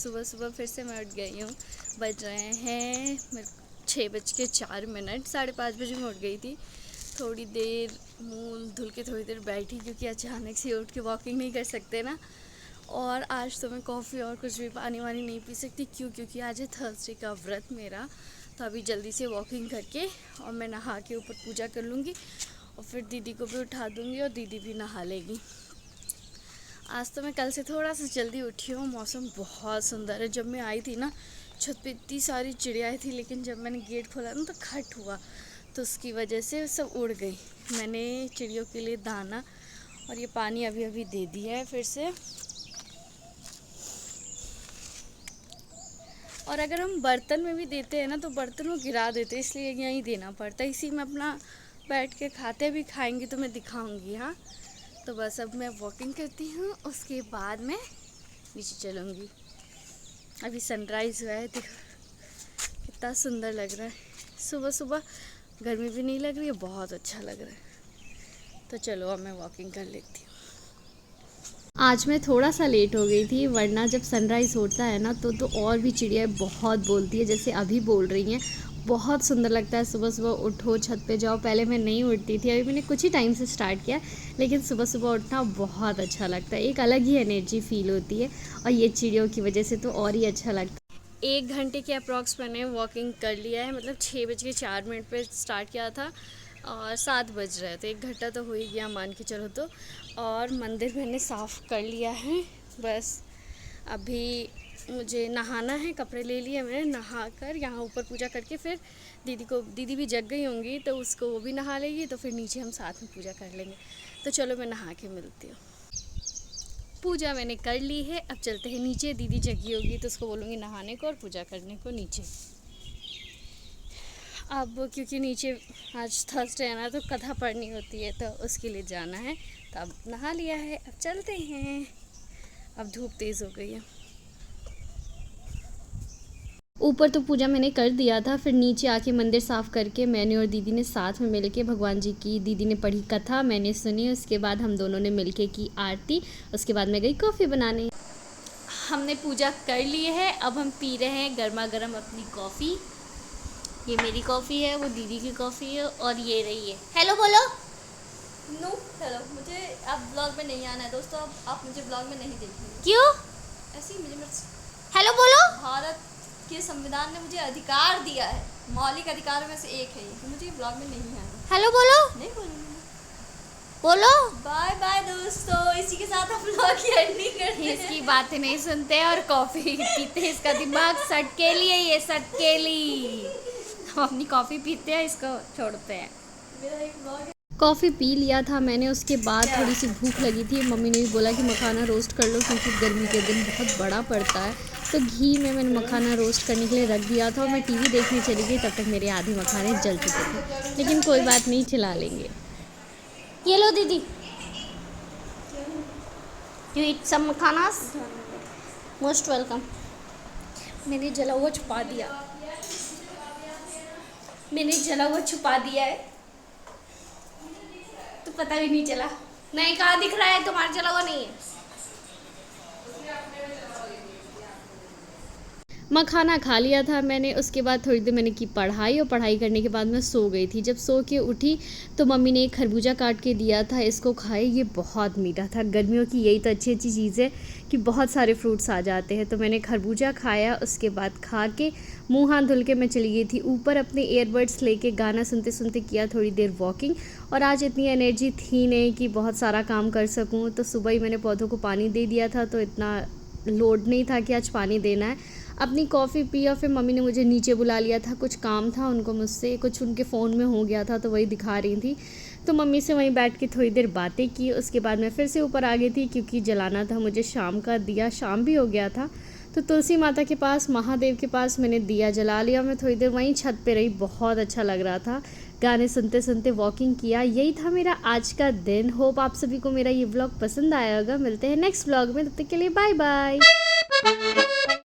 सुबह सुबह फिर से मैं उठ गई हूँ। बज रहे हैं 6:04, 5:30 बजे मैं उठ गई थी। थोड़ी देर मुँह धुल के थोड़ी देर बैठी, क्योंकि अचानक से उठ के वॉकिंग नहीं कर सकते ना। और आज तो मैं कॉफ़ी और कुछ भी पानी वानी नहीं पी सकती, क्योंकि आज है थर्सडे का व्रत मेरा। तो अभी जल्दी से वॉकिंग करके और मैं नहा के ऊपर पूजा कर लूँगी और फिर दीदी को भी उठा दूँगी और दीदी भी नहा लेगी। आज तो मैं कल से थोड़ा सा जल्दी उठी हूँ। मौसम बहुत सुंदर है। जब मैं आई थी ना, छत पे इतनी सारी चिड़ियाएँ थी, लेकिन जब मैंने गेट खोला ना तो खट हुआ, तो उसकी वजह से सब उड़ गई। मैंने चिड़ियों के लिए दाना और ये पानी अभी अभी दे दिया है फिर से। और अगर हम बर्तन में भी देते हैं ना तो बर्तन वो गिरा देते हैं, इसलिए यहीं देना पड़ता है। इसी में अपना बैठ के खाते भी खाएंगे तो मैं दिखाऊंगी। हाँ, तो बस अब मैं वॉकिंग करती हूँ, उसके बाद मैं नीचे चलूँगी। अभी सनराइज़ हुआ है, देखो कितना सुंदर लग रहा है। सुबह सुबह गर्मी भी नहीं लग रही है, बहुत अच्छा लग रहा है। तो चलो अब मैं वॉकिंग कर लेती हूँ। आज मैं थोड़ा सा लेट हो गई थी, वरना जब सनराइज़ होता है ना तो और भी चिड़िया बहुत बोलती है, जैसे अभी बोल रही हैं। बहुत सुंदर लगता है। सुबह सुबह उठो, छत पे जाओ। पहले मैं नहीं उठती थी, अभी मैंने कुछ ही टाइम से स्टार्ट किया, लेकिन सुबह सुबह उठना बहुत अच्छा लगता है। एक अलग ही एनर्जी फील होती है, और ये चिड़ियों की वजह से तो और ही अच्छा लगता है। 1 घंटे के अप्रॉक्स मैंने वॉकिंग कर लिया है, मतलब 6:04 पर स्टार्ट किया था और 7 बज रहे थे। 1 घंटा तो हो ही गया मान के चलो तो। और मंदिर मैंने साफ़ कर लिया है। बस अभी मुझे नहाना है, कपड़े ले लिए मैंने, नहा कर यहाँ ऊपर पूजा करके फिर दीदी भी जग गई होंगी तो उसको वो भी नहा लेगी, तो फिर नीचे हम साथ में पूजा कर लेंगे। तो चलो मैं नहा के मिलती हूँ। पूजा मैंने कर ली है, अब चलते हैं नीचे। दीदी जगी होगी तो उसको बोलूँगी नहाने को और पूजा करने को नीचे। अब क्योंकि नीचे आज थर्सडे है ना, तो कथा पढ़नी होती है, तो उसके लिए जाना है। तो अब नहा लिया है, अब चलते हैं। अब धूप तेज़ हो गई है। ऊपर तो पूजा मैंने कर दिया था, फिर नीचे आके मंदिर साफ़ करके मैंने और दीदी ने साथ में मिलके भगवान जी की, दीदी ने पढ़ी कथा, मैंने सुनी। उसके बाद हम दोनों ने मिलके की आरती। उसके बाद मैं गई कॉफ़ी बनाने। हमने पूजा कर ली है, अब हम पी रहे हैं गर्मा गर्म अपनी कॉफ़ी। ये मेरी कॉफ़ी है, वो दीदी की कॉफ़ी है, और ये रही है। हेलो बोलो। No hello. मुझे अब ब्लॉग में नहीं आना है दोस्तों। अब आप मुझे ब्लॉग में नहीं देखेंगे। क्यों? ऐसे ही मुझे हेलो बोलो। भारत के संविधान ने मुझे अधिकार दिया है, मौलिक अधिकारों में से एक है ये, तो मुझे ब्लॉग में नहीं आना। हेलो बोलो। नहीं बोलूँगी। बोलो। बाय बाय दोस्तों, इसी के साथ हम ब्लॉग की एंडिंग करते हैं। इसकी बातें नहीं सुनते और कॉफ़ी पीते हैं। इसका दिमाग सटकेली है, ये सटकेली। हम अपनी कॉफ़ी पीते हैं, इसको छोड़ते हैं। मेरा एक ब्लॉग है। कॉफ़ी पी लिया था मैंने, उसके बाद थोड़ी सी भूख लगी थी। मम्मी ने भी बोला कि मखाना रोस्ट कर लो, क्योंकि गर्मी के दिन बहुत बड़ा पड़ता है। तो घी में मैंने मखाना रोस्ट करने के लिए रख दिया था और मैं टीवी देखने चली गई। तब तक मेरे आधे मखाने जल चुके थे, लेकिन कोई बात नहीं, चला लेंगे। ये लो दीदी, you eat some makhanas. Most welcome. मैंने जला हुआ छुपा दिया, है तो पता भी नहीं चला। नहीं, कहाँ दिख रहा है? तुम्हारा जला हुआ नहीं है। मखाना खा लिया था मैंने। उसके बाद थोड़ी देर मैंने की पढ़ाई, और पढ़ाई करने के बाद मैं सो गई थी। जब सो के उठी तो मम्मी ने एक खरबूजा काट के दिया था, इसको खाए। ये बहुत मीठा था। गर्मियों की यही तो अच्छी अच्छी चीज़ है कि बहुत सारे फ्रूट्स आ जाते हैं। तो मैंने खरबूजा खाया, उसके बाद खा के मुँह हाथ धुल के मैं चली गई थी ऊपर। अपने ईयरबड्स लेके गाना सुनते सुनते किया थोड़ी देर वॉकिंग। और आज इतनी एनर्जी थी नहीं कि बहुत सारा काम कर सकूँ, तो सुबह ही मैंने पौधों को पानी दे दिया था, तो इतना लोड नहीं था कि आज पानी देना है। अपनी कॉफ़ी पी और फिर मम्मी ने मुझे नीचे बुला लिया था। कुछ काम था उनको मुझसे, कुछ उनके फ़ोन में हो गया था, तो वही दिखा रही थी। तो मम्मी से वहीं बैठ के थोड़ी देर बातें की। उसके बाद मैं फिर से ऊपर आ गई थी, क्योंकि जलाना था मुझे शाम का दिया। शाम भी हो गया था, तो तुलसी माता के पास, महादेव के पास मैंने दिया जला लिया। मैं थोड़ी देर वहीं छत पे रही, बहुत अच्छा लग रहा था। गाने सुनते सुनते वॉकिंग किया। यही था मेरा आज का दिन। होप आप सभी को मेरा ये व्लॉग पसंद आया होगा। मिलते हैं नेक्स्ट व्लॉग में, तब तक के लिए बाय बाय।